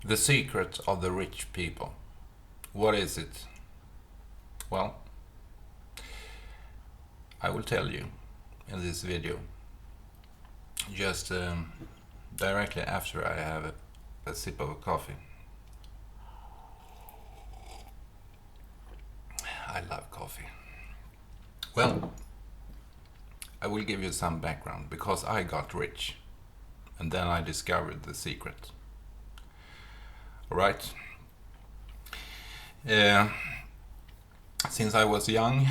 The secret of the rich people. What is it? Well, I will tell you in this video. Just directly after I have a sip of coffee. I love coffee. Well, I will give you some background because I got rich and then I discovered the secret. Alright? Since I was young,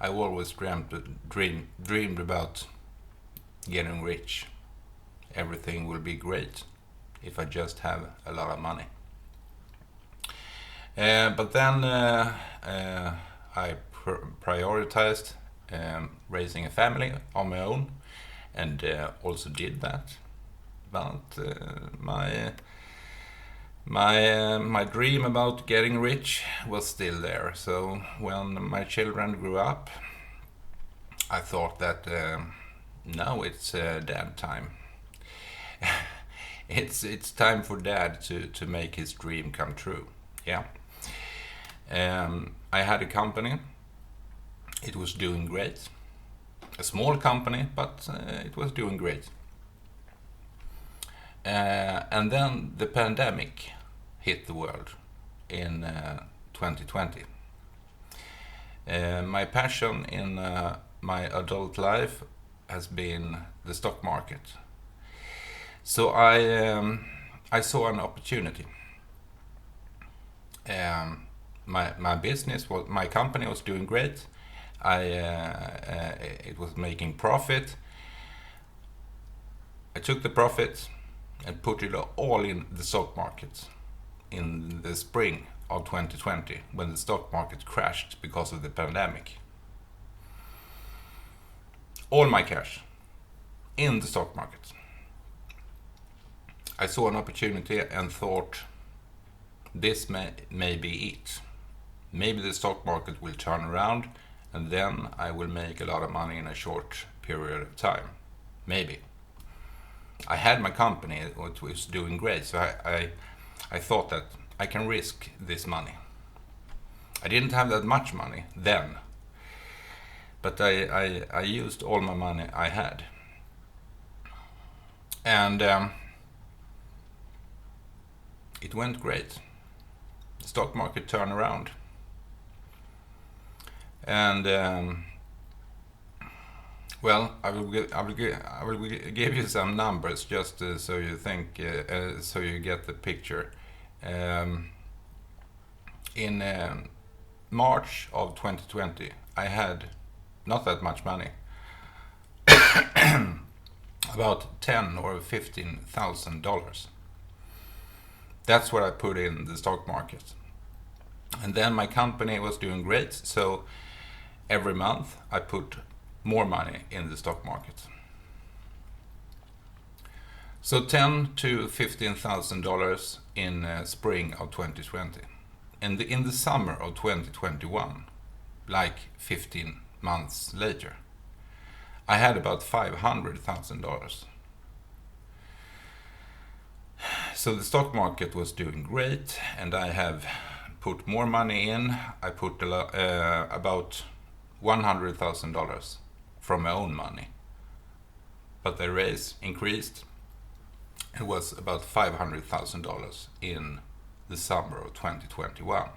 I always dreamed about getting rich. Everything will be great if I just have a lot of money. But then I prioritized raising a family on my own, and also did that. But my dream about getting rich was still there. So when my children grew up, I thought that now it's dad time. It's time for dad to make his dream come true. Yeah. I had a company. It was doing great. A small company, but it was doing great. And then the pandemic hit the world in 2020. My passion in my adult life has been the stock market. So I saw an opportunity. My company was doing great. It was making profit. I took the profit and put it all in the stock market in the spring of 2020 when the stock market crashed because of the pandemic. All my cash in the stock market. I saw an opportunity and thought, this may be it. Maybe the stock market will turn around and then I will make a lot of money in a short period of time. Maybe. I had my company, it was doing great, so I thought that I can risk this money. I didn't have that much money then, but I used all my money I had. And it went great. The stock market turned around. And well, I will give you some numbers just so you think, so you get the picture. In March of 2020, I had not that much money, about $10,000 or $15,000. That's what I put in the stock market. And then my company was doing great, so every month I put more money in the stock market. So $10,000 to $15,000 in spring of 2020. And in the summer of 2021, like 15 months later, I had about $500,000. So the stock market was doing great, and I have put more money in. I put about $100,000 from my own money, but the raise increased. It was about $500,000 in the summer of 2021.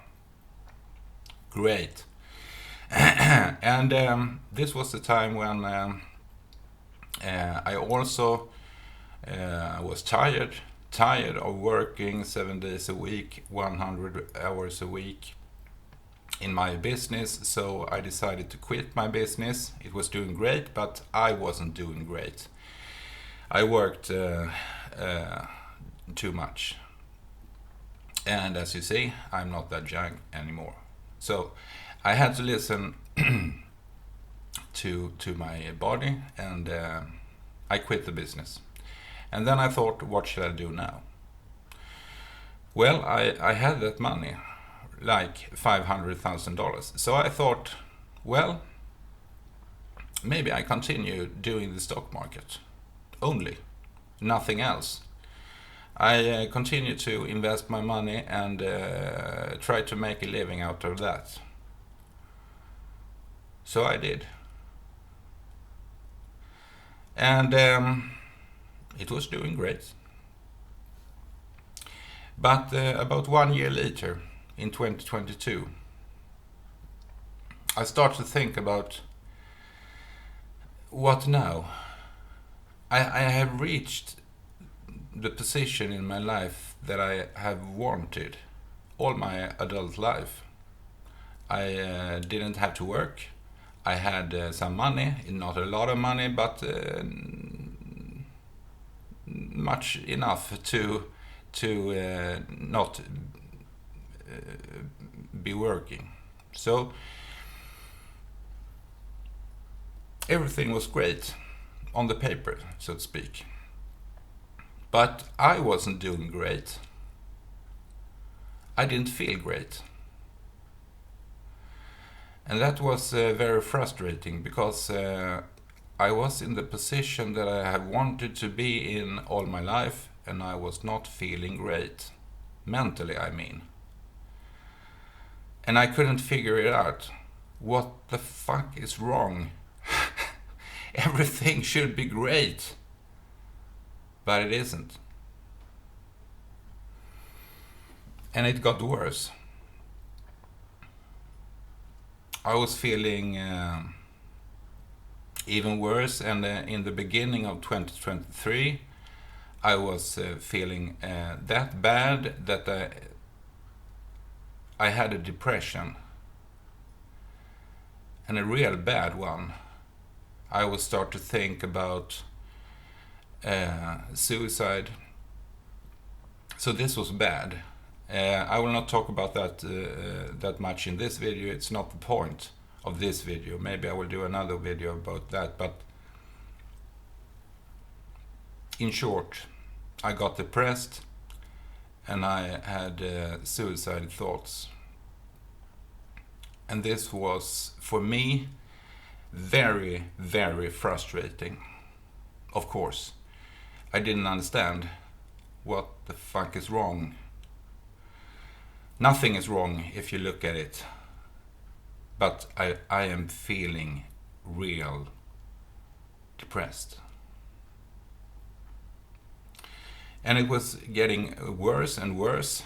Great. And this was the time when I also was tired of working 7 days a week, 100 hours a week in my business. So I decided to quit my business. It was doing great, but I wasn't doing great. I worked too much. And as you see, I'm not that young anymore. So I had to listen to my body, and I quit the business. And then I thought, what should I do now? Well, I had that money, like $500,000. So I thought, well, maybe I continue doing the stock market only, nothing else. I continued to invest my money and try to make a living out of that. So I did. And it was doing great. But about 1 year later, in 2022, I started to think about what now? I have reached the position in my life that I have wanted all my adult life. I didn't have to work. I had some money, not a lot of money, but much enough to not be working. So everything was great on the paper, so to speak. But I wasn't doing great. I didn't feel great. And that was very frustrating because I was in the position that I have wanted to be in all my life, and I was not feeling great. Mentally, I mean. And I couldn't figure it out. What the fuck is wrong? Everything should be great. But it isn't. And it got worse. I was feeling even worse, and in the beginning of 2023, I was feeling that bad that I had a depression, and a real bad one. I would start to think about suicide. So this was bad. I will not talk about that much in this video. It's not the point of this video. Maybe I will do another video about that. But in short, I got depressed and I had suicide thoughts. And this was, for me, very, very frustrating. Of course, I didn't understand what the fuck is wrong. Nothing is wrong if you look at it. But I am feeling real depressed. And it was getting worse and worse.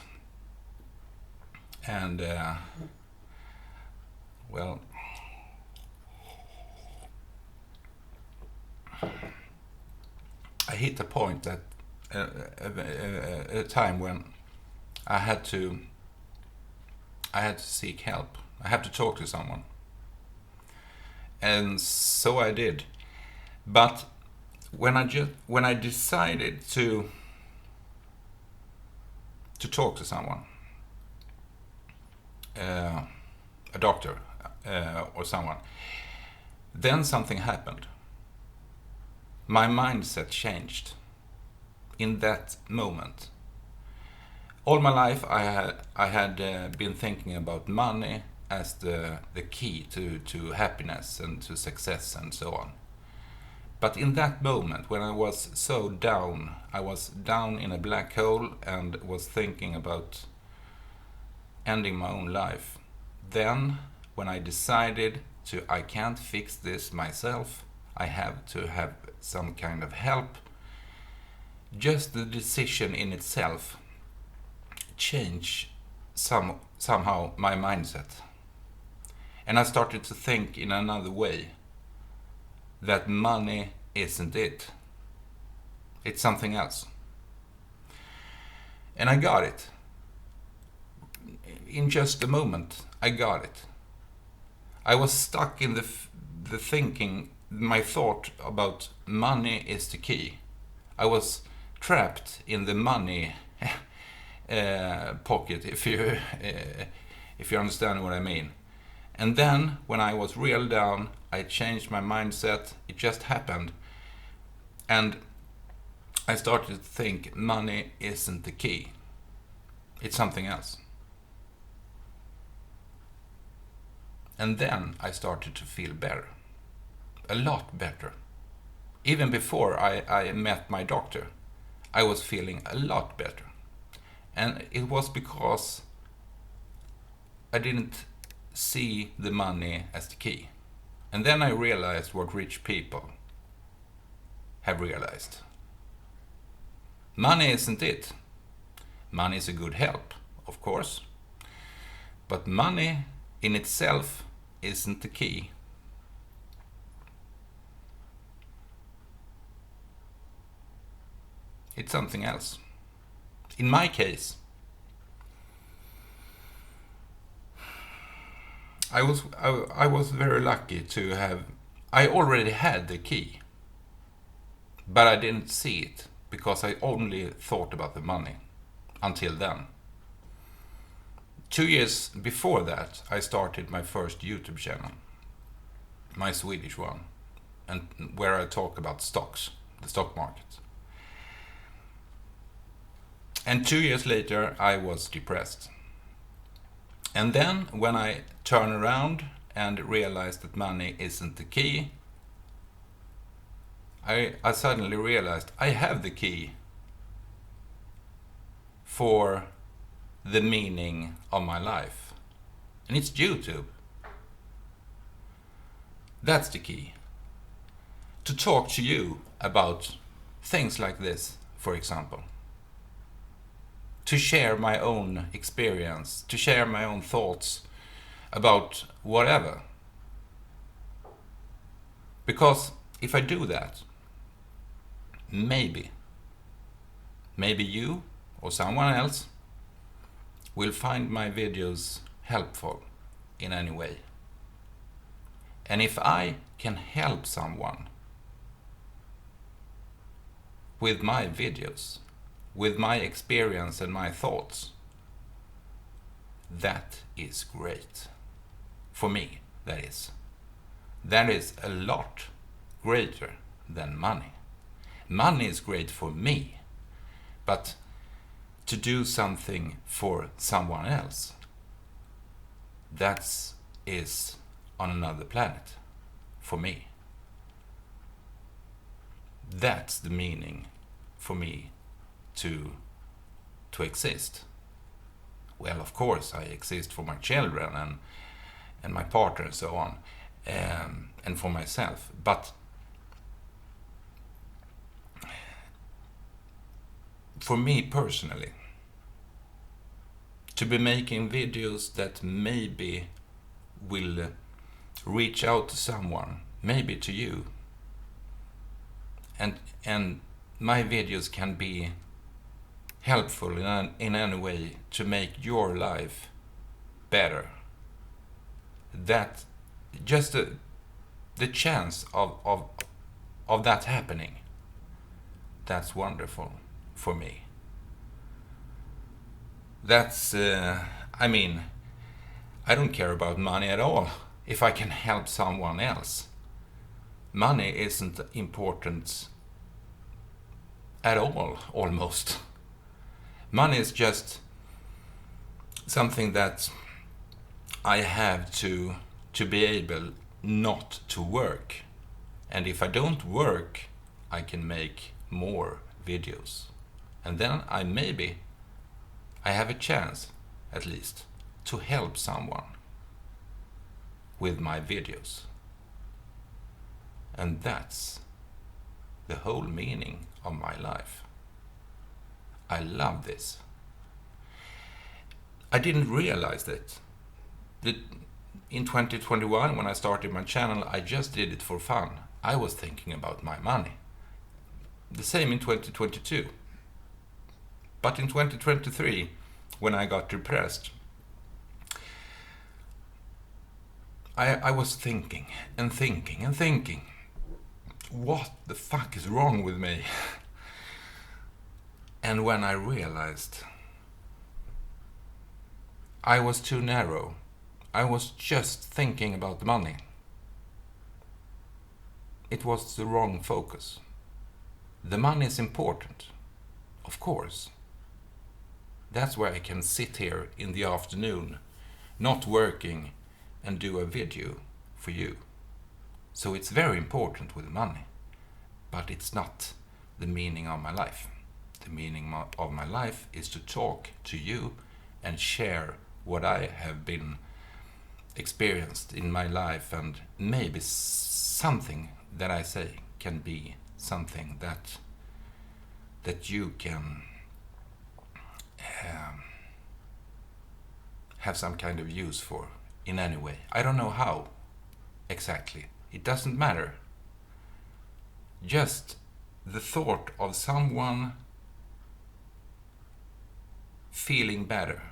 And, well, I hit a point that a time when I had to seek help. I had to talk to someone. And so I did. But when I decided to talk to someone, a doctor or someone, then something happened. My mindset changed in that moment. All my life I had been thinking about money as the key to happiness and to success and so on. But in that moment, when I was so down, I was down in a black hole and was thinking about ending my own life. Then, when I decided I can't fix this myself, I have to have some kind of help, just the decision in itself changed somehow my mindset. And I started to think in another way, that money isn't it. It's something else. And I got it. In just a moment, I got it. I was stuck in the thinking, my thought about money is the key. I was trapped in the money pocket, if you understand what I mean. And then, when I was real down, I changed my mindset. It just happened. And I started to think money isn't the key. It's something else. And then I started to feel better. A lot better. Even before I met my doctor, I was feeling a lot better. And it was because I didn't see the money as the key. And then I realized what rich people have realized. Money isn't it. Money is a good help, of course. But money in itself isn't the key. It's something else. In my case, I was very lucky to have. I already had the key, but I didn't see it because I only thought about the money until then. 2 years before that, I started my first YouTube channel, my Swedish one, and where I talk about stocks, the stock market. And 2 years later, I was depressed. And then when I turned around and realized that money isn't the key, I suddenly realized I have the key for the meaning of my life. And it's YouTube. That's the key. To talk to you about things like this, for example. To share my own experience, to share my own thoughts about whatever. Because if I do that, maybe you or someone else will find my videos helpful in any way. And if I can help someone with my videos, with my experience and my thoughts, that is great. For me, that is. That is a lot greater than money. Money is great for me, but to do something for someone else, that is on another planet for me. That's the meaning for me to exist. Well, of course, I exist for my children and my partner and so on, and for myself. But for me personally, to be making videos that maybe will reach out to someone, maybe to you, and my videos can be helpful in any way to make your life better. That just the chance of that happening, that's wonderful for me. That's I mean, I don't care about money at all if I can help someone else. Money isn't important at all, almost. Money is just something that I have to be able not to work. And if I don't work, I can make more videos. And then I have a chance, at least, to help someone with my videos. And that's the whole meaning of my life. I love this. I didn't realize that in 2021, when I started my channel, I just did it for fun. I was thinking about my money. The same in 2022. But in 2023, when I got depressed, I was thinking and thinking and thinking, what the fuck is wrong with me? And when I realized I was too narrow, I was just thinking about the money. It was the wrong focus. The money is important, of course. That's why I can sit here in the afternoon, not working, and do a video for you. So it's very important with money, but it's not the meaning of my life. The the meaning of my life is to talk to you and share what I have been experienced in my life, and maybe something that I say can be something that you can have some kind of use for in any way. I don't know how exactly. It doesn't matter. Just the thought of someone feeling better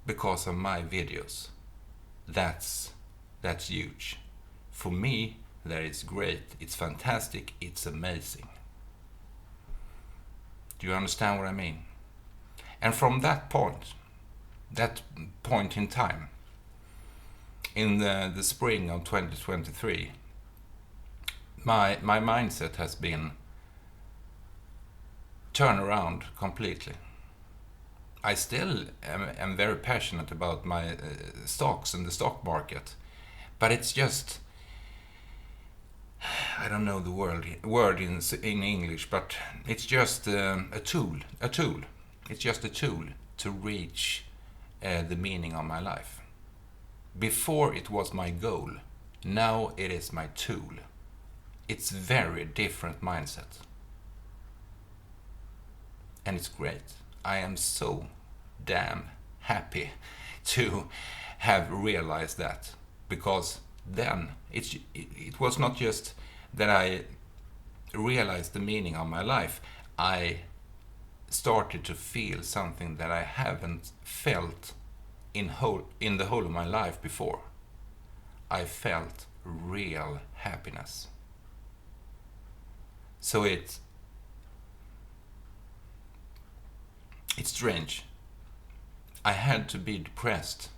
because of my videos, that's huge. For me, that is great. It's fantastic. It's amazing. Do you understand what I mean? And from that point in time, in the spring of 2023, my mindset has been turned around completely. I still am very passionate about my stocks and the stock market, but it's just, I don't know the word in English, but it's just a tool. It's just a tool to reach the meaning of my life. Before it was my goal, now it is my tool. It's very different mindset. And it's great. I am so damn happy to have realized that, because then it was not just that I realized the meaning of my life. I started to feel something that I haven't felt in the whole of my life before. I felt real happiness. So it's strange. I had to be depressed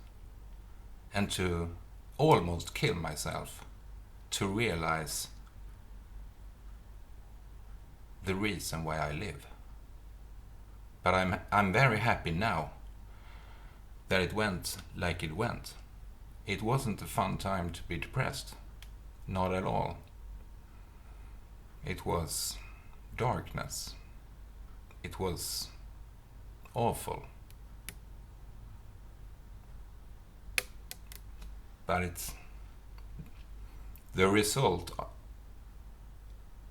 and to almost kill myself to realize the reason why I live. But I'm very happy now that it went like it went. It wasn't a fun time to be depressed. Not at all. It was darkness. It was awful. But it's the result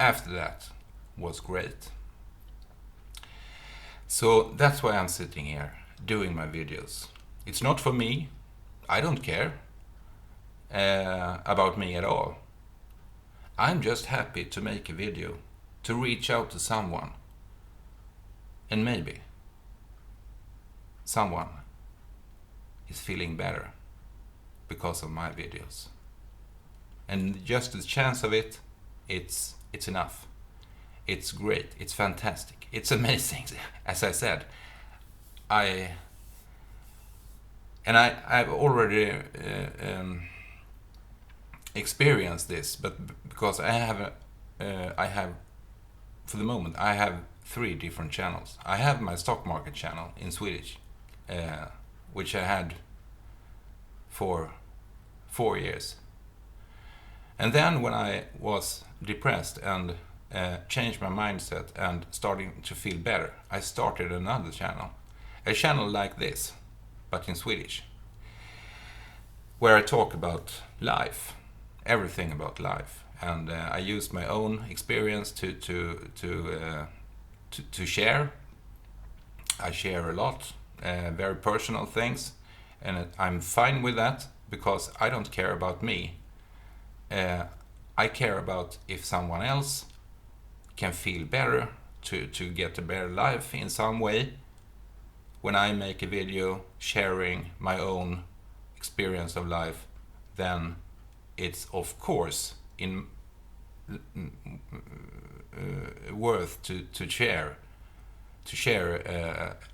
after that was great. So that's why I'm sitting here doing my videos. It's not for me. I don't care about me at all. I'm just happy to make a video, to reach out to someone, and maybe someone is feeling better because of my videos. And just the chance of it, it's enough. It's great. It's fantastic. It's amazing. As I said, I've already experienced this, but because I have for the moment I have 3 different channels. I have my stock market channel in Swedish, which I had for 4 years. And then when I was depressed and changed my mindset and starting to feel better, I started another channel. A channel like this, but in Swedish, where I talk about life, everything about life. And I used my own experience to share. I share a lot, very personal things, and I'm fine with that because I don't care about me. I care about if someone else can feel better, to get a better life in some way. When I make a video sharing my own experience of life, then it's of course worth to share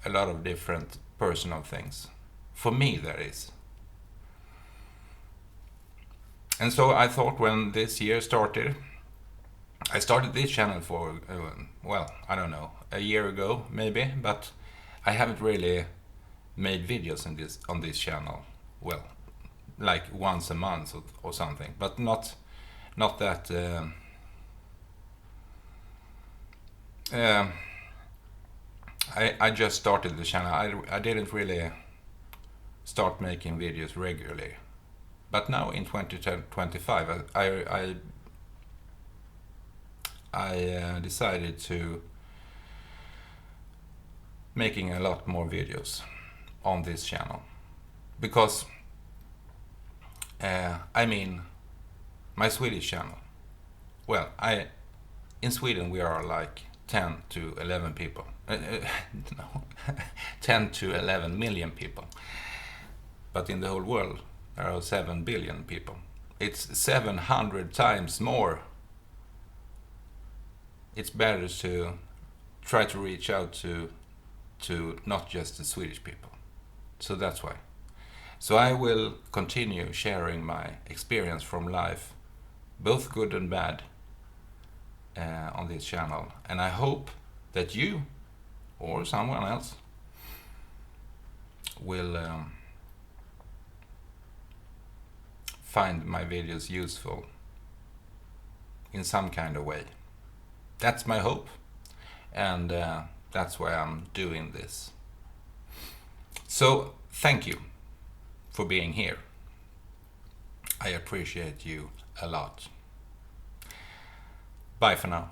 a lot of different personal things. For me, that is. And so I thought when this year started, I started this channel for, I don't know, a year ago maybe, but I haven't really made videos on this channel, like once a month or something, but not that I just started the channel. I didn't really start making videos regularly. But now in 2025, I decided to making a lot more videos on this channel. Because, I mean, my Swedish channel. Well, in Sweden we are like 10 to 11 people. No, 10 to 11 million people. But in the whole world there are 7 billion people. It's 700 times more. It's better to try to reach out to not just the Swedish people. So that's why. So I will continue sharing my experience from life, both good and bad, on this channel. And I hope that you or someone else will find my videos useful in some kind of way. That's my hope, and that's why I'm doing this. So thank you for being here. I appreciate you a lot. Bye for now.